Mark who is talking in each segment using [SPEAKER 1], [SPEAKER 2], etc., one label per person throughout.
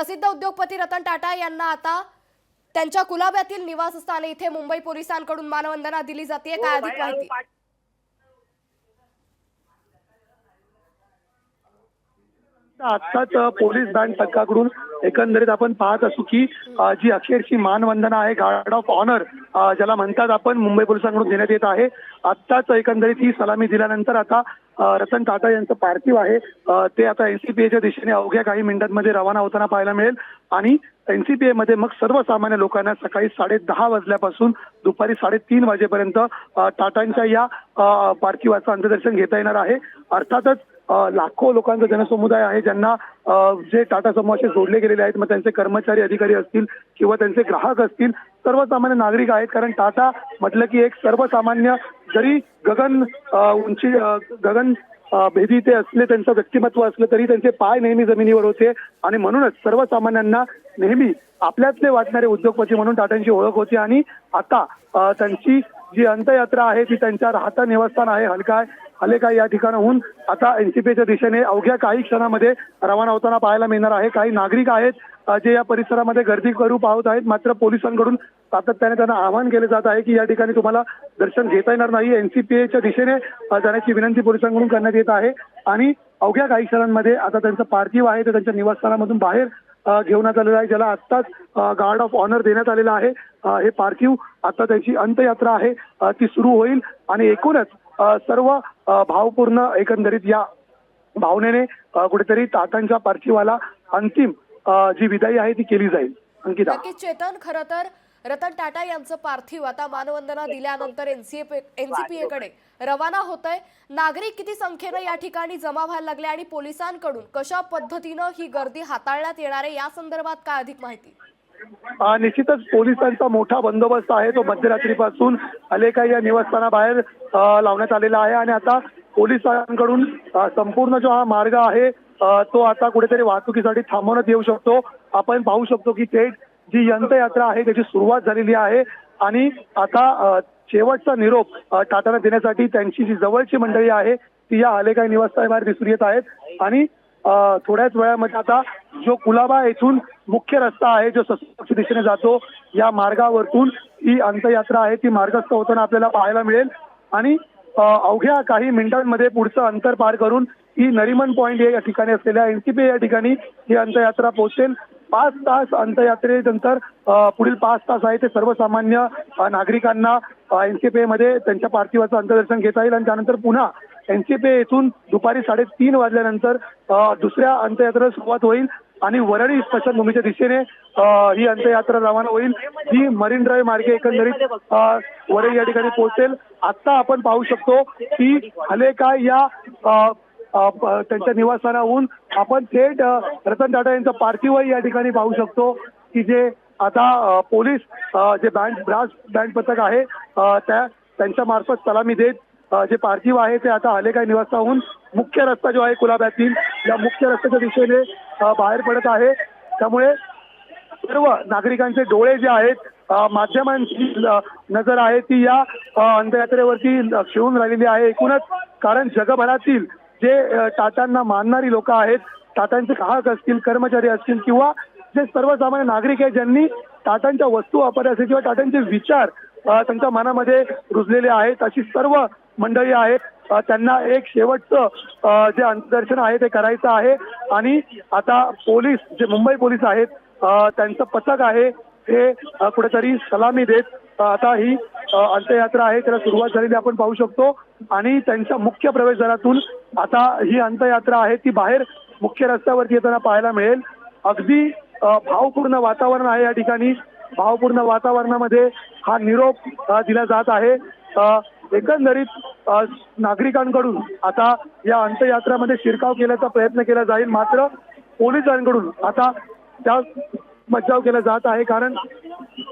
[SPEAKER 1] प्रसिद्ध उद्योगपती रतन टाटा यांना आता त्यांच्या कुलाब्यातील निवासस्थानी इथे मुंबई पोलिसांकडून मानवंदना दिली जाते। काय अधिक माहिती?
[SPEAKER 2] आत्ताच पोलीस बँड पथकाकडून एकंदरीत आपण पाहत असू की जी अखेरची मानवंदना आहे, गार्ड ऑफ ऑनर ज्याला म्हणतात आपण, मुंबई पोलिसांकडून देण्यात येत आहे। आत्ताच एकंदरीत ही सलामी दिल्यानंतर आता रतन टाटा यांचं पार्थिव आहे ते आता एनसीपीएच्या दिशेने अवघ्या काही मिनिटांमध्ये रवाना होताना पाहायला मिळेल। आणि एनसीपीए मध्ये मग सर्वसामान्य लोकांना सकाळी 10:30 वाजल्यापासून दुपारी 3:30 वाजेपर्यंत टाटांच्या या पार्थिवाचं अंत्यदर्शन घेता येणार आहे। अर्थातच लाखो लोकांचा जनसमुदाय आहे ज्यांना जे टाटा समूहाशी जोडले गेलेले आहेत, मग त्यांचे कर्मचारी अधिकारी असतील किंवा त्यांचे ग्राहक असतील, सर्वसामान्य नागरिक आहेत। कारण टाटा म्हटलं की एक सर्वसामान्य, जरी गगन भेदी ते असले, त्यांचं व्यक्तिमत्व असलं तरी त्यांचे पाय नेहमी जमिनीवर होते आणि म्हणूनच सर्वसामान्यांना नेहमी आपल्यातले वाटणारे उद्योगपती म्हणून टाटांची ओळख होती। आणि आता त्यांची जी अंत्ययात्रा आहे ती त्यांच्या राहता निवासस्थान आहे हलेकाय या ठिकाणाहून आता एनसीपीच्या दिशेने अवघ्या काही क्षणामध्ये रवाना होताना पाहायला मिळणार आहे। काही नागरिक आहेत जे या परिसरामध्ये गर्दी करू पाहत आहेत, मात्र पोलिसांकडून सातत्याने त्यांना आवाहन केले जात आहे की या ठिकाणी तुम्हाला दर्शन घेता येणार नाही। एनसीपीच्या दिशेने जाण्याची विनंती पोलिसांकडून करण्यात येत आहे आणि अवघ्या काही क्षणांमध्ये आता त्यांचं पार्थिव आहे ते त्यांच्या निवासस्थानामधून बाहेर घेऊन आलेलं आहे, ज्याला आत्ताच गार्ड ऑफ ऑनर देण्यात आलेला आहे। हे पार्थिव आता त्याची अंत्ययात्रा आहे ती सुरू होईल आणि एकूणच सर्व भावपूर्ण एकंदरीत या भावनेने कुठेतरी टाटांच्या पार्थिवाला अंतिम जी विदाई आहे ती केली जाईल। अंकिता,
[SPEAKER 1] नक्कीच चेतन, खरं तर रतन टाटा यांचं पार्थिव आता मानवंदना दिल्यानंतर एनसीपीए कडे रवाना होतंय। नागरिक किती संख्येने या ठिकाणी जमा व्हायला लागले आणि पोलिसांकडून कशा पद्धतीनं ही गर्दी हाताळण्यात येणार आहे या संदर्भात काय अधिक माहिती?
[SPEAKER 2] निश्चितच पोलिसांचा मोठा बंदोबस्त आहे तो मध्यरात्रीपासून हलेकाई या निवासस्थानाबाहेर लावण्यात आलेला आहे आणि आता पोलिसांकडून संपूर्ण जो हा मार्ग आहे तो आता कुठेतरी वाहतुकीसाठी थांबवण्यात येऊ शकतो। आपण पाहू शकतो की थेट जी अंत्ययात्रा आहे त्याची सुरुवात झालेली आहे आणि आता शेवटचा निरोप टाटांना देण्यासाठी त्यांची जी जवळची मंडळी आहे ती या हलेकाई निवासस्थानाबाहेर दिसून येत आहेत। आणि थोड्याच वेळामध्ये आता जो कुलाबा येथून मुख्य रस्ता आहे जो ससूनच्या दिशेने जातो, या मार्गावरतून ही अंत्ययात्रा आहे ती मार्गस्थ होताना आपल्याला पाहायला मिळेल आणि अवघ्या काही मिनिटांमध्ये पुढचं अंतर पार करून ही नरिमन पॉइंट या ठिकाणी असलेल्या एनसीपी या ठिकाणी ही अंत्ययात्रा पोहोचेल। 5 तास अंत्ययात्रेनंतर पुढील 5 तास आहे ते सर्वसामान्य नागरिकांना एनसीपी मध्ये त्यांच्या पार्थिवाचं अंत्यदर्शन घेता येईल आणि त्यानंतर पुन्हा एनसीपी येथून दुपारी 3:30 वाजल्यानंतर दुसऱ्या अंत्ययात्रेला सुरुवात होईल आणि वरळी स्मशानभूमीच्या दिशेने ही अंत्ययात्रा रवाना होईल, जी मरीन ड्राईव्ह मार्गे एकंदरीत वरळी या ठिकाणी पोहोचेल। आता आपण पाहू शकतो की हलेकाई या त्यांच्या निवासस्थानाहून आपण थेट रतन टाटा यांचं पार्थिवही या ठिकाणी पाहू शकतो की जे आता पोलीस जे ब्रास बँड पथक आहे त्यांच्या मार्फत सलामी देत जे पार्थिव आहे ते आता हलेकाई निवासस्थानाहून मुख्य रस्ता जो आहे कुलाब्यातील या मुख्य रस्त्याच्या दिशेने बाहेर पडत आहे। त्यामुळे सर्व नागरिकांचे डोळे जे आहेत, माध्यमांची नजर आहे ती या अंत्ययात्रेवरती खिळून राहिलेली आहे एकूणच। कारण जगभरातील जे टाटांना मानणारी लोक आहेत, टाटांचे ग्राहक असतील, कर्मचारी असतील किंवा जे सर्वसामान्य नागरिक आहेत ज्यांनी टाटांच्या वस्तू वापरल्या असतील किंवा टाटांचे विचार त्यांच्या मनामध्ये रुजलेले आहेत, अशी सर्व मंडळी आहेत। त्यांना एक शेवटचं जे अंत्यदर्शन आहे ते करायचं आहे आणि आता पोलीस जे मुंबई पोलीस आहेत त्यांचं पथक आहे हे कुठेतरी सलामी देत आता ही अंत्ययात्रा आहे त्याला सुरुवात झालेली आपण पाहू शकतो आणि त्यांच्या मुख्य प्रवेशद्वारातून आता ही अंत्ययात्रा आहे ती बाहेर मुख्य रस्त्यावरती येताना पाहायला मिळेल। अगदी भावपूर्ण वातावरण आहे या ठिकाणी, भावपूर्ण वातावरणामध्ये हा निरोप दिला जात आहे। एकंदरीत नागरिकांकडून आता या अंत्ययात्रामध्ये शिरकाव केल्याचा प्रयत्न केला जाईल, मात्र पोलिसांकडून आता त्या मज्जाव केला जात आहे। कारण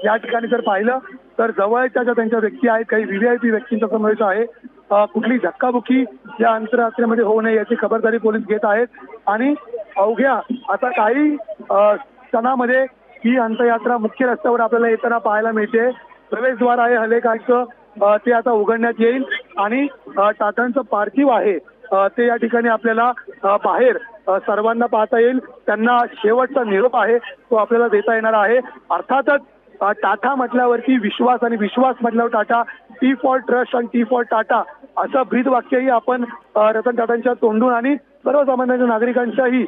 [SPEAKER 2] या ठिकाणी जर पाहिलं तर जवळच्या ज्या त्यांच्या व्यक्ती आहेत, काही व्हीव्हीआयपी व्यक्तींचा समावेश आहे, कुठली धक्काबुक्की या अंत्ययात्रेमध्ये होऊ नये याची खबरदारी पोलीस घेत आहेत आणि अवघ्या आता काही क्षणामध्ये ही अंत्ययात्रा मुख्य रस्त्यावर आपल्याला येताना पाहायला मिळते। प्रवेशद्वार आहे हलेकाईचं ते आता उघडण्यात येईल आणि टाटांचं पार्थिव आहे ते या ठिकाणी आपल्याला बाहेर सर्वांना पाहता येईल. त्यांना शेवटचा निरोप आहे तो आपल्याला देता येणार आहे. अर्थातच टाटा म्हटल्यावरती विश्वास आणि विश्वास म्हटल्यावर टाटा, टी फॉर ट्रस्ट आणि टी फॉर टाटा असं ब्रीदवाक्यही आपण रतन टाटांच्या तोंडून आणि सर्वसामान्य नागरिकांच्याही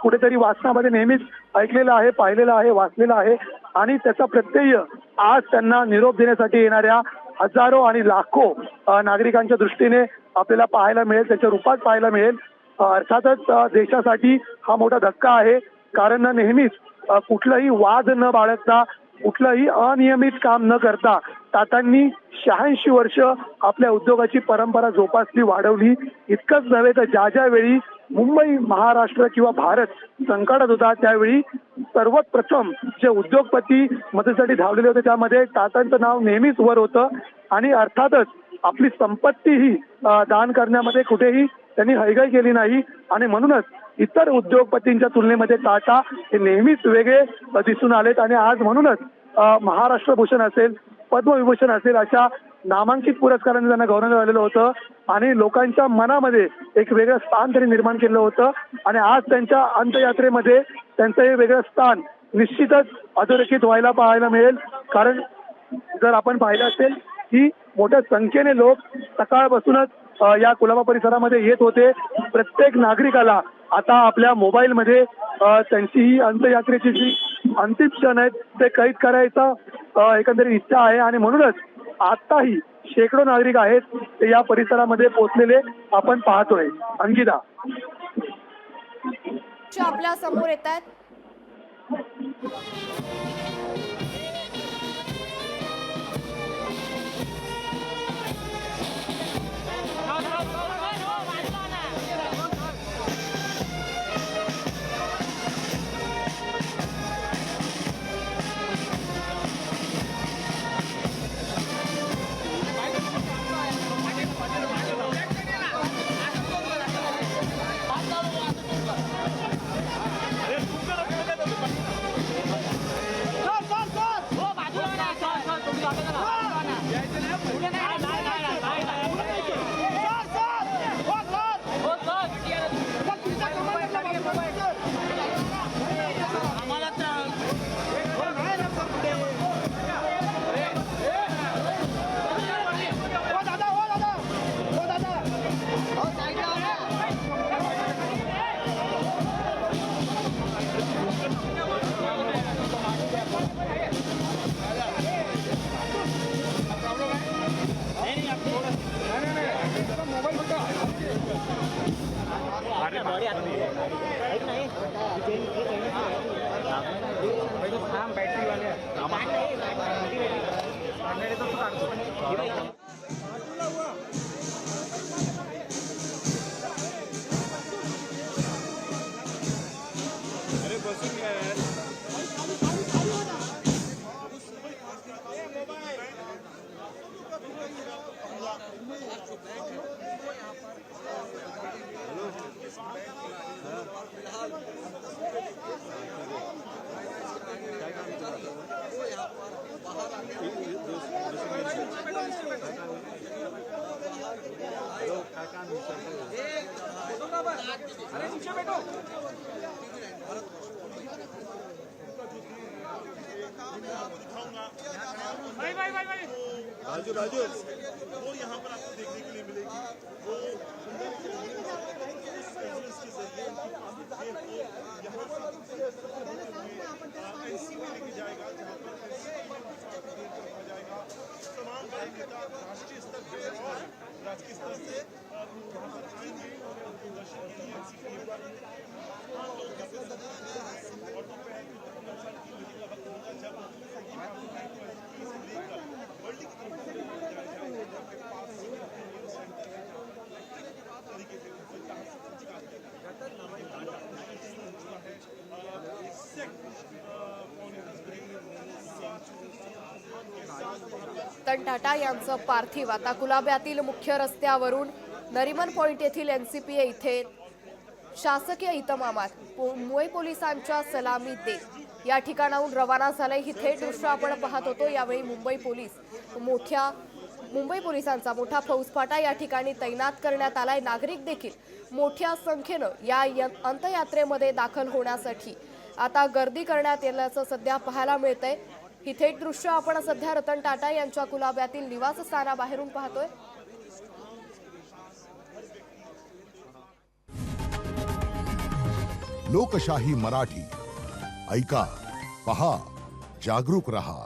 [SPEAKER 2] कुठेतरी वाचनामध्ये नेहमीच ऐकलेलं आहे, पाहिलेलं आहे, वाचलेलं आहे. आणि त्याचा प्रत्यय आज त्यांना निरोप देण्यासाठी येणाऱ्या हजारो आणि लाखो नागरिकांच्या दृष्टीने आपल्याला पाहायला मिळेल, त्याच्या रूपात पाहायला मिळेल. अर्थातच देशासाठी हा मोठा धक्का आहे, कारण नेहमीच कुठलाही वाद न बाळगता, कुठलंही अनियमित काम न करता टाटांनी 86 वर्ष आपल्या उद्योगाची परंपरा जोपासली, वाढवली. इतकंच नव्हे तर ज्या वेळी मुंबई, महाराष्ट्र किंवा भारत संकटात होता त्यावेळी सर्वात प्रथम जे उद्योगपती मदतीसाठी धावलेले होते त्यामध्ये टाटांचं नाव नेहमीच वर होतं. आणि अर्थातच आपली संपत्तीही दान करण्यामध्ये कुठेही त्यांनी हयगय केली नाही. आणि म्हणूनच इतर उद्योगपतींच्या तुलनेमध्ये टाटा हे नेहमीच वेगळे दिसून आलेत. आणि आज म्हणूनच महाराष्ट्र भूषण असेल, पद्मविभूषण असेल अशा नामांकित पुरस्कारांनी त्यांना गौरवण्यात आलेलं होतं. आणि लोकांच्या मनामध्ये एक वेगळं स्थान त्यांनी निर्माण केलं होतं. आणि आज त्यांच्या अंत्ययात्रेमध्ये त्यांचं हे वेगळं स्थान निश्चितच अधोरेखित व्हायला पाहायला मिळेल. कारण जर आपण पाहिलं असेल की मोठ्या संख्येने लोक सकाळपासूनच या कुलाबा परिसरामध्ये येत होते. प्रत्येक नागरिकाला आता आपल्या मोबाईलमध्ये त्यांची ही अंत्ययात्रेची जी अंतिम क्षण आहेत ते कैद करायचा एकंदरीत इच्छा आहे. आणि म्हणूनच आताही शेकडो नागरिक आहेत ते या परिसरामध्ये पोहोचलेले आपण पाहतोय. अंकिता,
[SPEAKER 1] आपल्या समोर येत आहेत.
[SPEAKER 3] राजू राजू वो यहाँ पर आपको देखने के लिए मिलेगी। वो एनसीपी लेके जाएगा, जहाँ पर जाएगा तमाम बड़े नेता राष्ट्रीय स्तर से और राजकीय स्तर से वहाँ पर आएंगे और दर्शन के लिए एनसीपी
[SPEAKER 1] रतन टाटा यांचं पार्थिव आता कुलाब्यातील मुख्य रस्त्यावरून नरिमन पॉइंट येथील एनसीपीए इथे शासकीय इतमामात मुंबई पोलिसांच्या सलामी देत या ठिकाणाहून रवाना झाले. ही थेट दृश्य आपण पाहत होतो. यावेळी मुंबई पोलीस मोठ्या मुंबई पोलिसांचा मोठा फौजफाटा या ठिकाणी तैनात करण्यात आलाय. नागरिक देखील मोठ्या संख्येनं या अंत्ययात्रेमध्ये दाखल होण्यासाठी आता गर्दी करण्यात येण्याचं सध्या पाहायला मिळतंय. ही थेट दृश्य आपण सध्या रतन टाटा यांच्या कुलाब्यातील निवासस्थानाबाहेरून पाहतोय.
[SPEAKER 4] लोकशाही मराठी ऐका, पहा, जागरूक रहा.